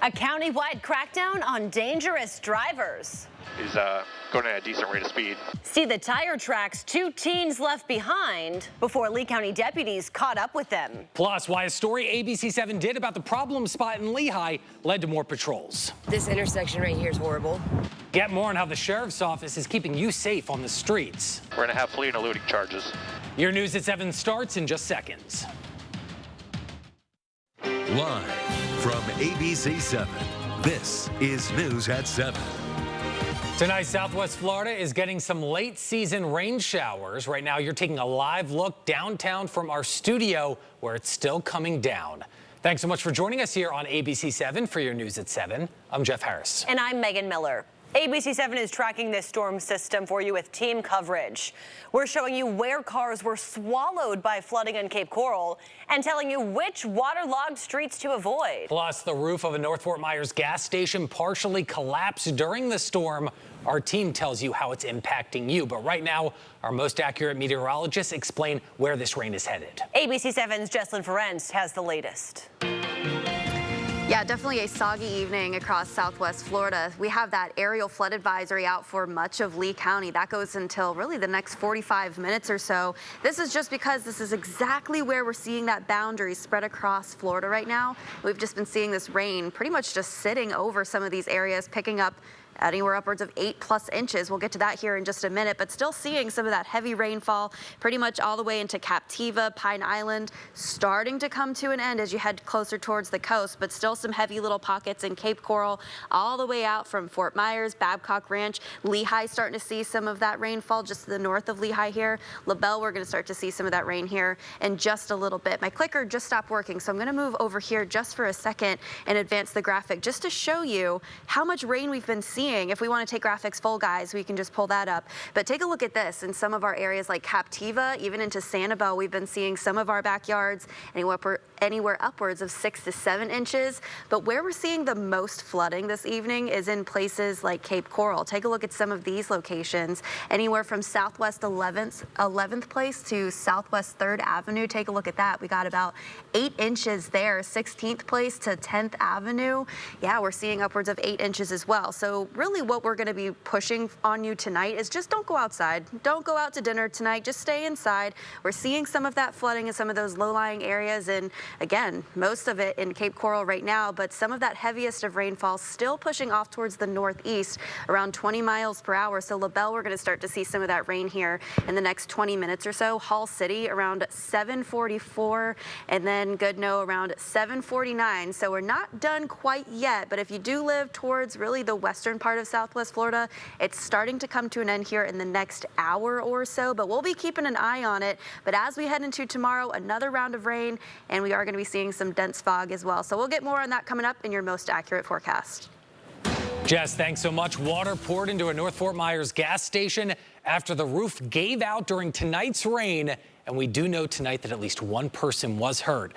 A county-wide crackdown on dangerous drivers. He's going at a decent rate of speed. See the tire tracks 2 teens left behind before Lee County deputies caught up with them. Plus, why a story ABC7 did about the problem spot in Lehigh led to more patrols. This intersection right here is horrible. Get more on how the sheriff's office is keeping you safe on the streets. We're going to have fleeing and eluding charges. Your News at 7 starts in just seconds. Live from ABC7, this is News at 7. Tonight, Southwest Florida is getting some late season rain showers. Right now, you're taking a live look downtown from our studio where it's still coming down. Thanks so much for joining us here on ABC7 for your News at 7. I'm Jeff Harris. And I'm Megan Miller. ABC7 is tracking this storm system for you with team coverage. We're showing you where cars were swallowed by flooding in Cape Coral and telling you which waterlogged streets to avoid. Plus, the roof of a North Fort Myers gas station partially collapsed during the storm. Our team tells you how it's impacting you. But right now, our most accurate meteorologists explain where this rain is headed. ABC7's Jesslyn Ferenc has the latest. Yeah, definitely a soggy evening across Southwest Florida. We have that aerial flood advisory out for much of Lee County. That goes until really the next 45 minutes or so. This is just because this is exactly where we're seeing that boundary spread across Florida right now. We've just been seeing this rain pretty much just sitting over some of these areas, picking up anywhere upwards of 8+ inches. We'll get to that here in just a minute, but still seeing some of that heavy rainfall pretty much all the way into Captiva, Pine Island, starting to come to an end as you head closer towards the coast, but still some heavy little pockets in Cape Coral, all the way out from Fort Myers, Babcock Ranch, Lehigh starting to see some of that rainfall just to the north of Lehigh here. LaBelle, we're going to start to see some of that rain here in just a little bit. My clicker just stopped working, so I'm going to move over here just for a second and advance the graphic just to show you how much rain we've been seeing. If we want to take graphics full, guys, we can just pull that up. But take a look at this. In some of our areas like Captiva, even into Sanibel, we've been seeing some of our backyards anywhere upwards of 6 to 7 inches. But where we're seeing the most flooding this evening is in places like Cape Coral. Take a look at some of these locations. Anywhere from Southwest 11th Place to Southwest 3rd Avenue. Take a look at that. We got about 8 inches there. 16th Place to 10th Avenue. Yeah, we're seeing upwards of 8 inches as well. So really what we're going to be pushing on you tonight is just don't go outside. Don't go out to dinner tonight. Just stay inside. We're seeing some of that flooding in some of those low-lying areas, and again, most of it in Cape Coral right now, but some of that heaviest of rainfall still pushing off towards the northeast around 20 miles per hour. So LaBelle, we're going to start to see some of that rain here in the next 20 minutes or so. Hall City around 7:44, and then Goodnoe around 7:49. So we're not done quite yet, but if you do live towards really the western part of Southwest Florida, it's starting to come to an end here in the next hour or so, but we'll be keeping an eye on it. But as we head into tomorrow, another round of rain, and we are going to be seeing some dense fog as well. So we'll get more on that coming up in your most accurate forecast. Jess, thanks so much. Water poured into a North Fort Myers gas station after the roof gave out during tonight's rain, and we do know tonight that at least one person was hurt.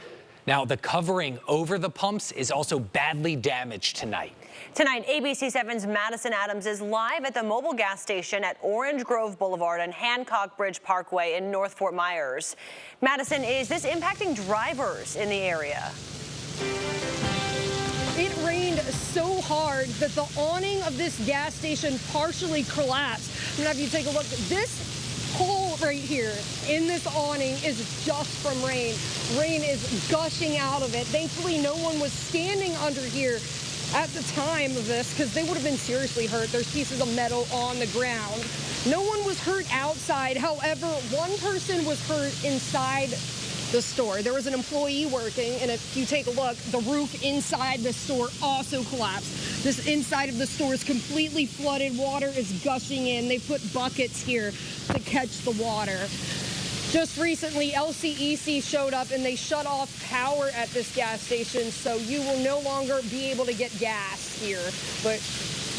Now, the covering over the pumps is also badly damaged tonight. Tonight, ABC7's Madison Adams is live at the mobile gas station at Orange Grove Boulevard and Hancock Bridge Parkway in North Fort Myers. Madison, is this impacting drivers in the area? It rained so hard that the awning of this gas station partially collapsed. I'm gonna have you take a look. This hole right here in this awning is just from rain. Rain is gushing out of it. Thankfully, no one was standing under here at the time of this because they would have been seriously hurt. There's pieces of metal on the ground. No one was hurt outside. However, one person was hurt inside the store. There was an employee working, and if you take a look, the roof inside the store also collapsed. This inside of the store is completely flooded. Water is gushing in. They put buckets here to catch the water. Just recently, LCEC showed up and they shut off power at this gas station, so you will no longer be able to get gas here, but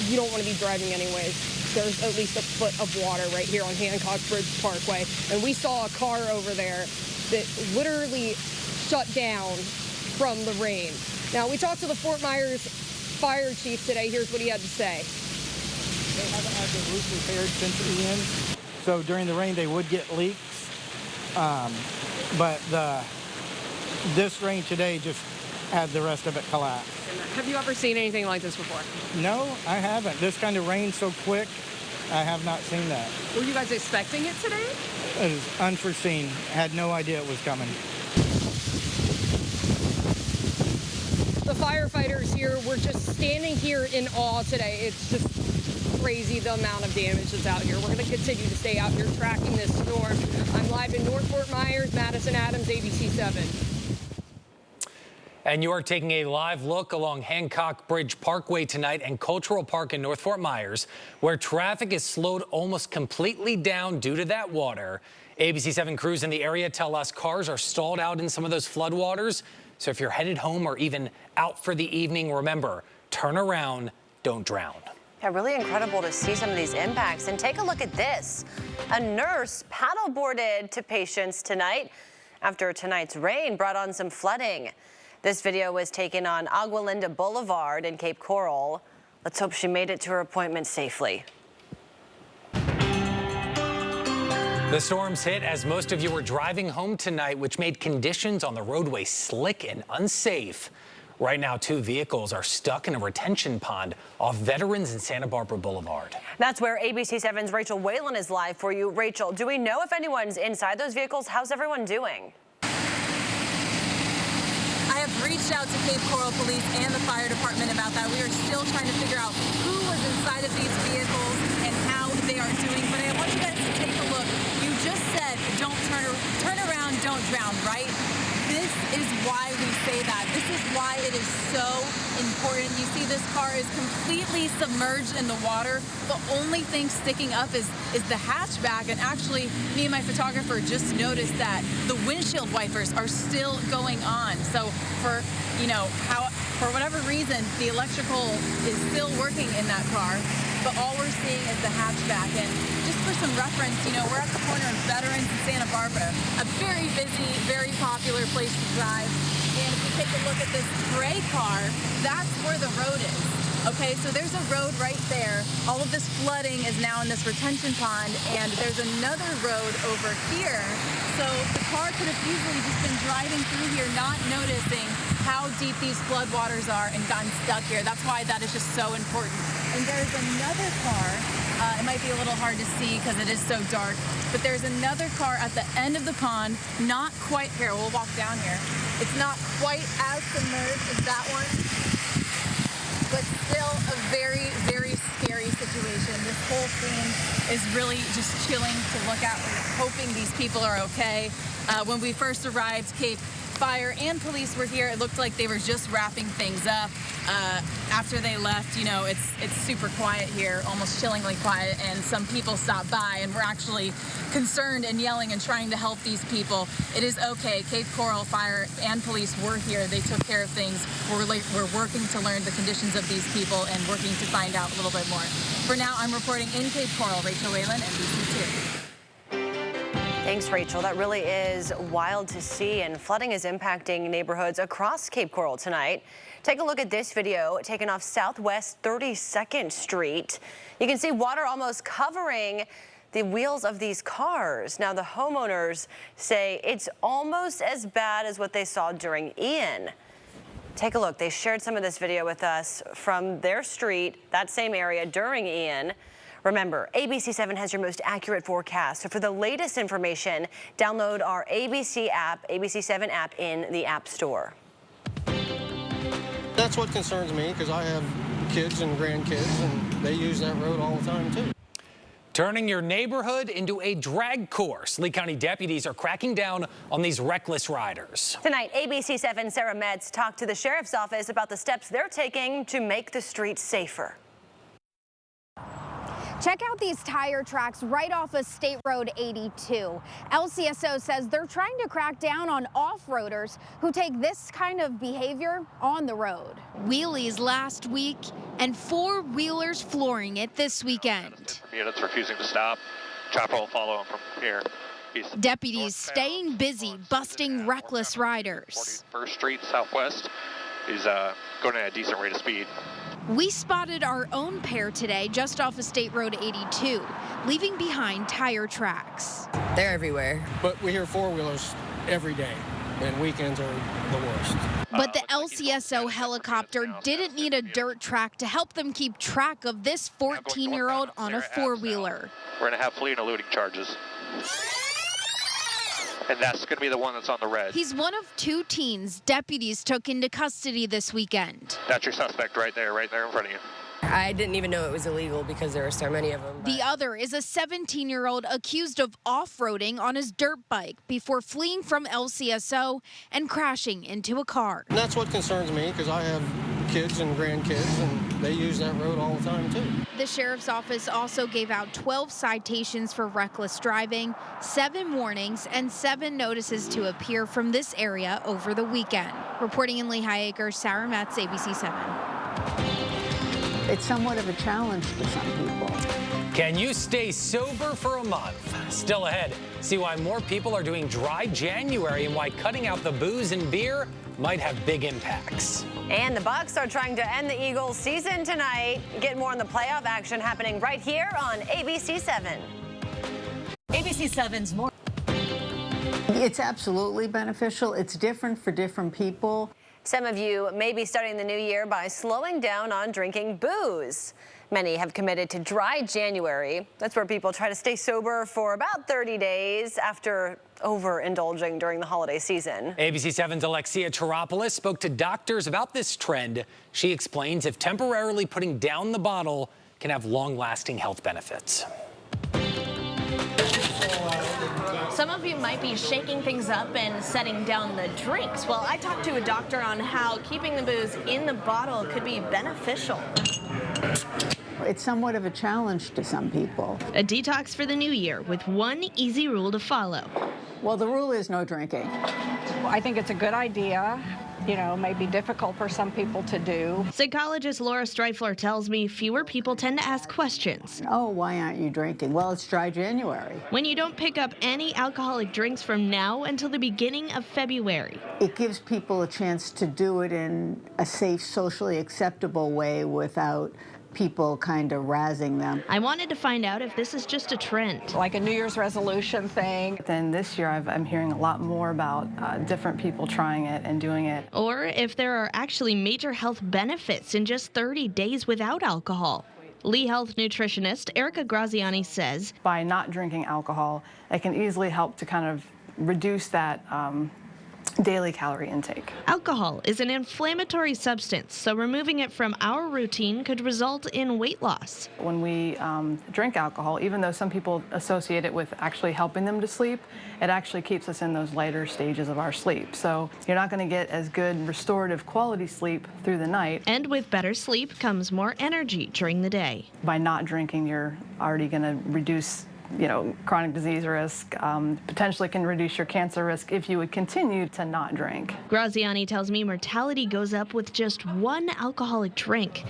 you don't want to be driving anyways. There's at least a foot of water right here on Hancock Bridge Parkway, and we saw a car over there that literally shut down from the rain. Now, we talked to the Fort Myers fire chief today. Here's what he had to say. They haven't had the roof repaired since Ian, so during the rain they would get leaks. But this rain today just had the rest of it collapse. Have you ever seen anything like this before? No, I haven't. This kind of rain so quick, I have not seen that. Were you guys expecting it today? It was unforeseen. Had no idea it was coming. The firefighters here were just standing here in awe today. It's just crazy the amount of damage that's out here. We're going to continue to stay out here tracking this storm. I'm live in North Fort Myers, Madison Adams, ABC 7. And you are taking a live look along Hancock Bridge Parkway tonight and Cultural Park in North Fort Myers, where traffic is slowed almost completely down due to that water. ABC 7 crews in the area tell us cars are stalled out in some of those floodwaters. So if you're headed home or even out for the evening, remember, turn around, don't drown. Yeah, really incredible to see some of these impacts. And take a look at this. A nurse paddleboarded to patients tonight after tonight's rain brought on some flooding. This video was taken on Agualinda Boulevard in Cape Coral. Let's hope she made it to her appointment safely. The storms hit as most of you were driving home tonight, which made conditions on the roadway slick and unsafe. Right now, 2 vehicles are stuck in a retention pond off Veterans and Santa Barbara Boulevard. That's where ABC 7's Rachel Whalen is live for you. Rachel, do we know if anyone's inside those vehicles? How's everyone doing? I have reached out to Cape Coral Police and the fire department about that. We are still trying to figure out who was inside of these vehicles and how they are doing. But I want you guys to take a look. You just said, don't turn around, don't drown, right? This is why we say that. This is why it is so important. You see this car is completely submerged in the water. The only thing sticking up is the hatchback. And actually, me and my photographer just noticed that the windshield wipers are still going on. So for whatever reason, the electrical is still working in that car. But all we're seeing is the hatchback. And just for some reference, we're at the corner of Veterans and Santa Barbara, a very busy, very popular place to drive. And if you take a look at this gray car, that's where the road is. Okay, so there's a road right there. All of this flooding is now in this retention pond, and there's another road over here. So the car could have easily just been driving through here, not noticing how deep these floodwaters are and gotten stuck here. That's why that is just so important. And there's another car. It might be a little hard to see because it is so dark, but there's another car at the end of the pond, not quite here. We'll walk down here. It's not quite as submerged as that one, but still a very, very scary situation. This whole scene is really just chilling to look at. We're hoping these people are okay. When we first arrived, Cape Fire and police were here. It looked like they were just wrapping things up. After they left, it's super quiet here, almost chillingly quiet, and some people stopped by, and we're actually concerned and yelling and trying to help these people. It is okay. Cape Coral Fire and police were here. They took care of things. We're working to learn the conditions of these people and working to find out a little bit more. For now, I'm reporting in Cape Coral. Rachel Whalen, NBC 2. Thanks, Rachel. That really is wild to see, and flooding is impacting neighborhoods across Cape Coral tonight. Take a look at this video taken off Southwest 32nd Street. You can see water almost covering the wheels of these cars. Now, the homeowners say it's almost as bad as what they saw during Ian. Take a look. They shared some of this video with us from their street, that same area, during Ian. Remember, ABC 7 has your most accurate forecast. So for the latest information, download our ABC app, ABC 7 app in the App Store. That's what concerns me, because I have kids and grandkids, and they use that road all the time, too. Turning your neighborhood into a drag course. Lee County deputies are cracking down on these reckless riders. Tonight, ABC 7's Sarah Metz talked to the sheriff's office about the steps they're taking to make the streets safer. Check out these tire tracks right off of State Road 82. LCSO says they're trying to crack down on off-roaders who take this kind of behavior on the road. Wheelies last week and four-wheelers flooring it this weekend. Units refusing to stop. Chopper will follow him from here. Deputies staying busy busting reckless riders. 41st Street Southwest. He's going at a decent rate of speed. We spotted our own pair today just off of State Road 82, leaving behind tire tracks. They're everywhere. But we hear four-wheelers every day. and weekends are the worst. But the LCSO helicopter didn't need a dirt track to help them keep track of this 14-year-old on a four-wheeler. We're going to have fleeing eluding charges. And that's going to be the one that's on the red. He's one of two teens deputies took into custody this weekend. That's your suspect right there in front of you. I didn't even know it was illegal because there were so many of them. The other is a 17-year-old accused of off-roading on his dirt bike before fleeing from LCSO and crashing into a car. And that's what concerns me because I have kids and grandkids and they use that road all the time too. The sheriff's office also gave out 12 citations for reckless driving, 7 warnings, and 7 notices to appear from this area over the weekend. Reporting in Lehigh Acres, Sarah Metz, ABC 7. It's somewhat of a challenge to some people. Can you stay sober for a month? Still ahead, see why more people are doing dry January and why cutting out the booze and beer might have big impacts. And the Bucks are trying to end the Eagles' season tonight. Get more on the playoff action happening right here on ABC 7. ABC 7's more. It's absolutely beneficial. It's different for different people. Some of you may be starting the new year by slowing down on drinking booze. Many have committed to dry January. That's where people try to stay sober for about 30 days after overindulging during the holiday season. ABC 7's Alexia Teropoulos spoke to doctors about this trend. She explains if temporarily putting down the bottle can have long-lasting health benefits. Some of you might be shaking things up and setting down the drinks. Well, I talked to a doctor on how keeping the booze in the bottle could be beneficial. It's somewhat of a challenge to some people. A detox for the new year with one easy rule to follow. Well, the rule is no drinking. I think it's a good idea. You know, may be difficult for some people to do. Psychologist Laura Streifler tells me fewer people tend to ask questions. Oh, why aren't you drinking? Well, it's dry January. When you don't pick up any alcoholic drinks from now until the beginning of February. It gives people a chance to do it in a safe, socially acceptable way without people kind of razzing them. I wanted to find out if this is just a trend. Like a New Year's resolution thing. Then this year I'm hearing a lot more about different people trying it and doing it. Or if there are actually major health benefits in just 30 days without alcohol. Lee Health nutritionist Erica Graziani says, by not drinking alcohol, it can easily help to kind of reduce that daily calorie intake. Alcohol is an inflammatory substance, so removing it from our routine could result in weight loss. When we drink alcohol, even though some people associate it with actually helping them to sleep, it actually keeps us in those later stages of our sleep. So you're not going to get as good restorative quality sleep through the night. And with better sleep comes more energy during the day. By not drinking, you're already going to reduce chronic disease risk, potentially can reduce your cancer risk if you would continue to not drink. Graziani tells me mortality goes up with just one alcoholic drink.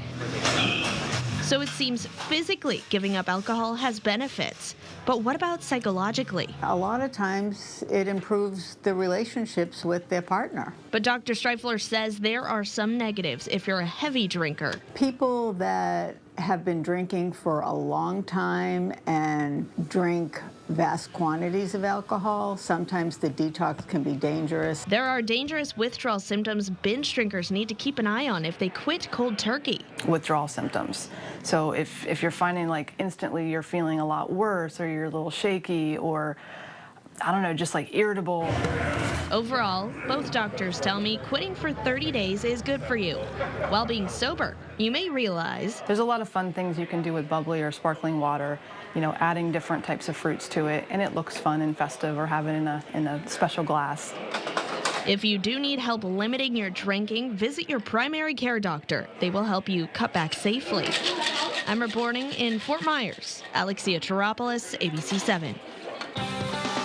So it seems physically giving up alcohol has benefits. But what about psychologically? A lot of times it improves the relationships with their partner. But Dr. Streifler says there are some negatives if you're a heavy drinker. People that have been drinking for a long time and drink vast quantities of alcohol, sometimes the detox can be dangerous. There are dangerous withdrawal symptoms binge drinkers need to keep an eye on if they quit cold turkey. Withdrawal symptoms. So if you're finding like instantly you're feeling a lot worse, or you're a little shaky, or I don't know, just like irritable. Overall, both doctors tell me quitting for 30 days is good for you. While being sober, you may realize there's a lot of fun things you can do with bubbly or sparkling water, adding different types of fruits to it, and it looks fun and festive, or have it in a special glass. If you do need help limiting your drinking, visit your primary care doctor. They will help you cut back safely. I'm reporting in Fort Myers. Alexia Teropoulos, ABC 7.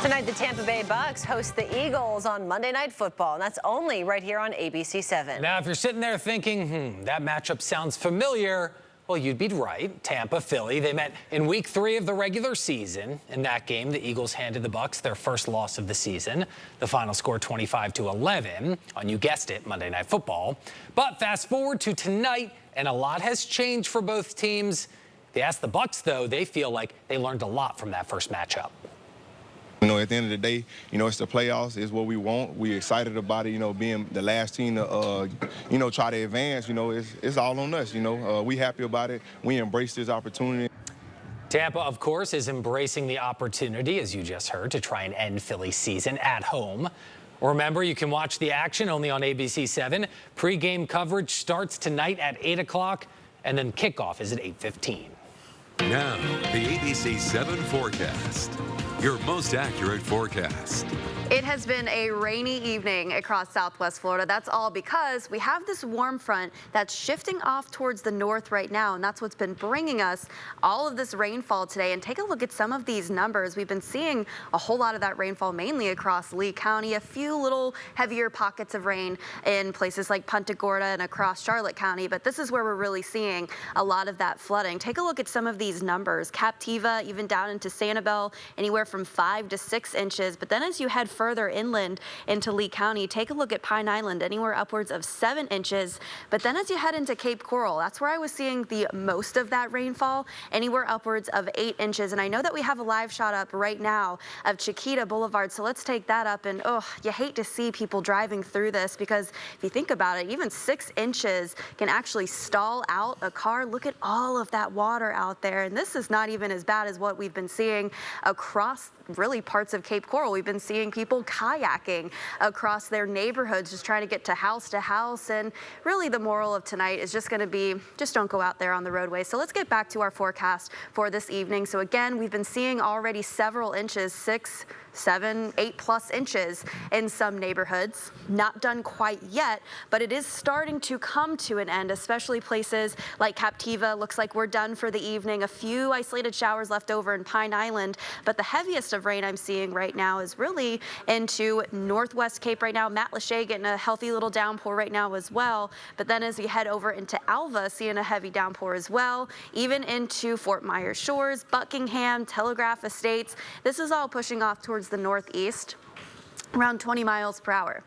Tonight, the Tampa Bay Bucks host the Eagles on Monday Night Football, and that's only right here on ABC 7. Now, if you're sitting there thinking, that matchup sounds familiar, well, you'd be right. Tampa, Philly, they met in week 3 of the regular season. In that game, the Eagles handed the Bucks their first loss of the season. The final score 25-11 on, you guessed it, Monday Night Football. But fast forward to tonight, and a lot has changed for both teams. If you ask the Bucks, though, they feel like they learned a lot from that first matchup. at the end of the day, you know, it's the playoffs. It's what we want. We're excited about it, you know, being the last team to, you know, try to advance. You know, it's all on us, you know. We happy about it. We embrace this opportunity. Tampa, of course, is embracing the opportunity, as you just heard, to try and end Philly's season at home. Remember, you can watch the action only on ABC 7. Pre-game coverage starts tonight at 8 o'clock, and then kickoff is at 8:15. Now, the ABC 7 forecast. Your most accurate forecast. It has been a rainy evening across Southwest Florida. That's all because we have this warm front that's shifting off towards the north right now, and that's what's been bringing us all of this rainfall today. And take a look at some of these numbers. We've been seeing a whole lot of that rainfall mainly across Lee County, a few little heavier pockets of rain in places like Punta Gorda and across Charlotte County, but this is where we're really seeing a lot of that flooding. Take a look at some of these numbers. Captiva, even down into Sanibel, anywhere from 5 to 6 inches, but then as you head further inland into Lee County, take a look at Pine Island, anywhere upwards of 7 inches. But then as you head into Cape Coral, that's where I was seeing the most of that rainfall, anywhere upwards of 8 inches. And I know that we have a live shot up right now of Chiquita Boulevard, so let's take that up. And oh, you hate to see people driving through this, because if you think about it, even 6 inches can actually stall out a car. Look at all of that water out there. And this is not even as bad as what we've been seeing across really parts of Cape Coral. We've been seeing people kayaking across their neighborhoods, just trying to get to house. And really the moral of tonight is just going to be, just don't go out there on the roadway. So let's get back to our forecast for this evening. So again, we've been seeing already several inches, 6, 7, 8+ inches in some neighborhoods. Not done quite yet, but it is starting to come to an end, especially places like Captiva. Looks like we're done for the evening. A few isolated showers left over in Pine Island, but the heaviest of rain I'm seeing right now is really into Northwest Cape right now. Matt Lachey getting a healthy little downpour right now as well. But then as we head over into Alva, seeing a heavy downpour as well, even into Fort Myers Shores, Buckingham, Telegraph Estates. This is all pushing off towards the northeast, around 20 miles per hour.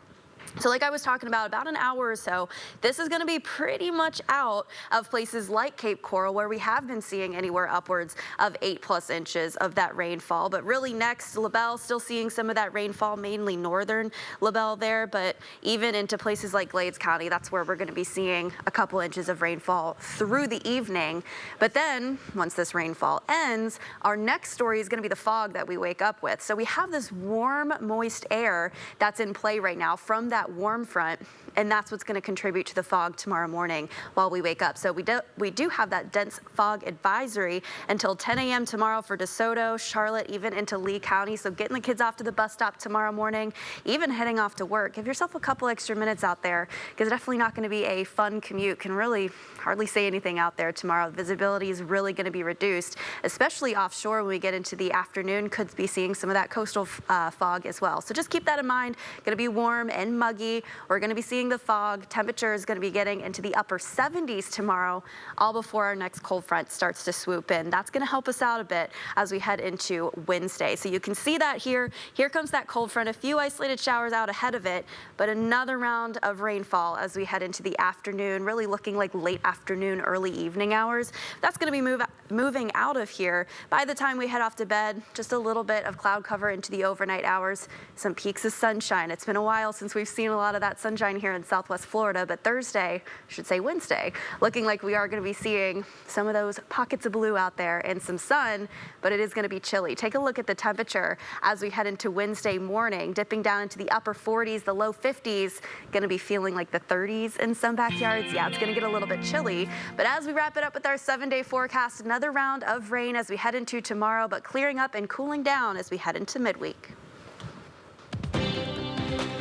So like I was talking about an hour or so, this is going to be pretty much out of places like Cape Coral, where we have been seeing anywhere upwards of 8+ inches of that rainfall. But really next, LaBelle, still seeing some of that rainfall, mainly northern LaBelle there, but even into places like Glades County, that's where we're going to be seeing a couple inches of rainfall through the evening. But then once this rainfall ends, our next story is going to be the fog that we wake up with. So we have this warm, moist air that's in play right now from that warm front, and that's what's going to contribute to the fog tomorrow morning while we wake up. So we do have that dense fog advisory until 10 a.m. tomorrow for DeSoto, Charlotte, even into Lee County. So getting the kids off to the bus stop tomorrow morning, even heading off to work, give yourself a couple extra minutes out there, because it's definitely not going to be a fun commute. Can really hardly say anything out there tomorrow. Visibility is really going to be reduced, especially offshore when we get into the afternoon. Could be seeing some of that coastal fog as well. So just keep that in mind. Going to be warm and muggy. We're going to be seeing the fog. Temperature is going to be getting into the upper 70s tomorrow, all before our next cold front starts to swoop in. That's going to help us out a bit as we head into Wednesday. So you can see that here. Here comes that cold front. A few isolated showers out ahead of it, but another round of rainfall as we head into the afternoon, really looking like late afternoon, early evening hours. That's going to be moving out of here. By the time we head off to bed, just a little bit of cloud cover into the overnight hours, some peaks of sunshine. It's been a while since we've seen a lot of that sunshine here in Southwest Florida, but Thursday, I should say Wednesday, looking like we are going to be seeing some of those pockets of blue out there and some sun, but it is going to be chilly. Take a look at the temperature as we head into Wednesday morning, dipping down into the upper 40s, the low 50s, going to be feeling like the 30s in some backyards. Yeah, it's going to get a little bit chilly, but as we wrap it up with our 7-day forecast, another round of rain as we head into tomorrow, but clearing up and cooling down as we head into midweek.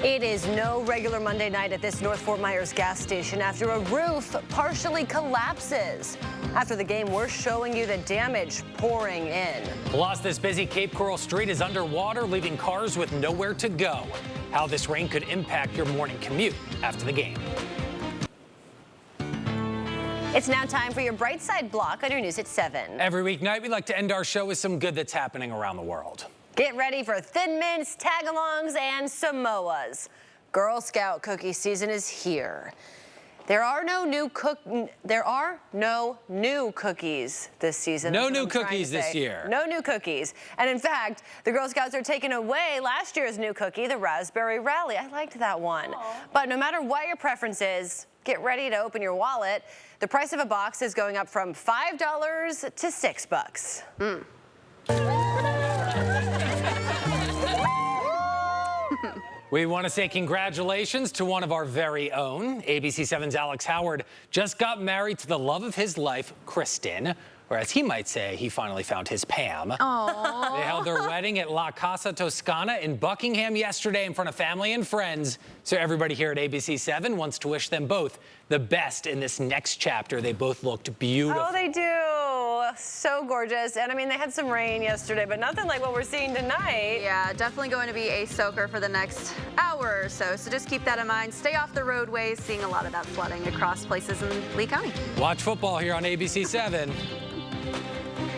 It is no regular Monday night at this North Fort Myers gas station after a roof partially collapses. After the game, we're showing you the damage pouring in. Plus, this busy Cape Coral street is underwater, leaving cars with nowhere to go. How this rain could impact your morning commute after the game. It's now time for your Bright Side block on your news at 7. Every weeknight, we like to end our show with some good that's happening around the world. Get ready for Thin Mints, Tagalongs, and Samoas. Girl Scout cookie season is here. There are no new cookies this season. No new cookies this year. No new cookies. And in fact, the Girl Scouts are taking away last year's new cookie, the Raspberry Rally. I liked that one. Aww. But no matter what your preference is, get ready to open your wallet. The price of a box is going up from $5 to $6. We want to say congratulations to one of our very own. ABC 7's Alex Howard just got married to the love of his life, Kristen. Or as he might say, he finally found his Pam. Aww. They held their wedding at La Casa Toscana in Buckingham yesterday in front of family and friends. So everybody here at ABC 7 wants to wish them both the best in this next chapter. They both looked beautiful. Oh, they do. So gorgeous. And I mean, they had some rain yesterday, but nothing like what we're seeing tonight. Yeah, definitely going to be a soaker for the next hour or so. So just keep that in mind. Stay off the roadways, seeing a lot of that flooding across places in Lee County. Watch football here on ABC 7.